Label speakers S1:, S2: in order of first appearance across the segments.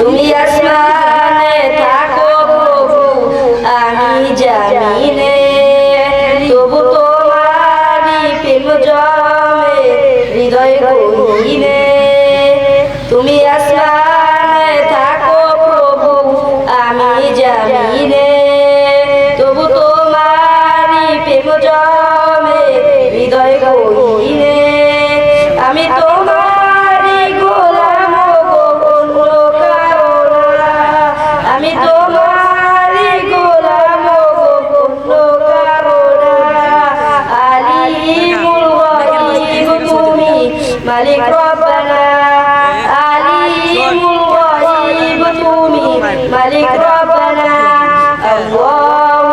S1: তুমি আসমানে থাকো প্রভু আমি জামিনে, তবু তোমারই প্রেম জমে হৃদয় গহীনে। তুমি আসমানে থাকো প্রভু আমি জামিনে, তবু তোমারই প্রেম জমে হৃদয় গহীনে। আমি তোমারই গোলাম গো অন্য কারো না, আমি তোমারই গোলাম গো অন্য কারো না। আলিমুল গায়ব তুমি মালিক রব্বানা, আলিমুল গায়ব তুমি মালিক রব্বানা। আল্লাহু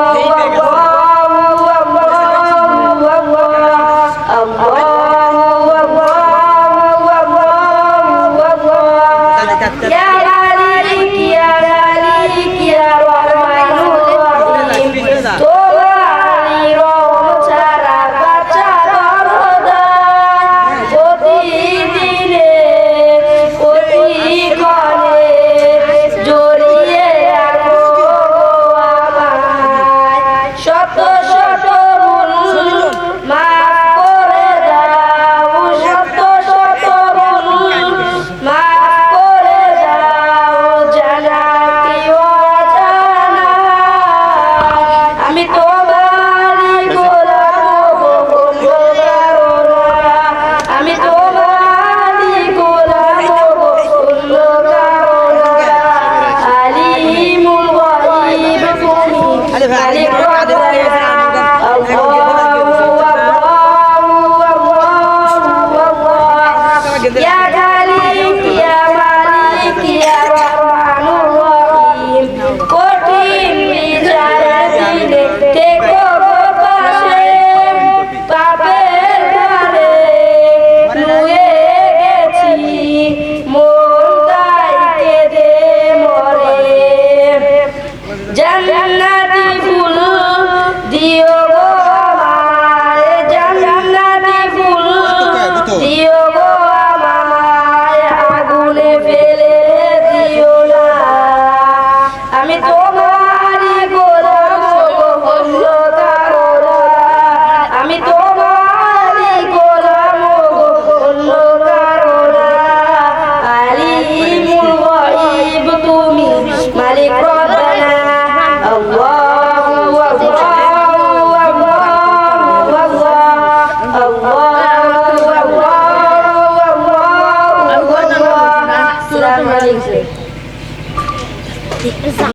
S1: আল্লাহু আল্লাহু আল্লাহু আল্লাহু ইয়া মালিক ইয়া মালিক ইয়া রহমানুর রহিম। তোমারই রহম ছাড়া বাঁচার দরদার, প্রতিদিনে প্রতিক্ষণে জড়িয়ে রাখো আমায়। শত শত ভুল মাফ করে দাও, শত শত ভুল মাফ করে দাও, জানা কি অজানা। আমি তোমারই গোলাম গো অন্য কারো না, আমি তোমারই গোলাম গো অন্য কারো না। আলিমুল গায়ব তুমি মালিক রব্বানা। আল্লাহু আল্লাহু আল্লাহু ইয়া মালিক ইয়া মালিক ইয়া রহমানুর রহিম। কঠিন বিচারের দিনে থেকো গো পাশে, পাপের ভারে নুয়ে গেছি, মন তাই কেঁদে মরে। জান্নাতি ফুল দিও গো আমায়, জান্নাতি ফুল দিও গো আমায়, আগুনে ফেলে দিও না। আমি তোমারই গোলাম গো অন্য কারো না, আমি তোমারই গোলাম গো অন্য কারো না। আলিমুল গায়ব তুমি মালিক রব্বানা। আল্লাহু আল্লাহু আল্লাহু আল্লাহু আল্লাহু। আসসালামু আলাইকুম।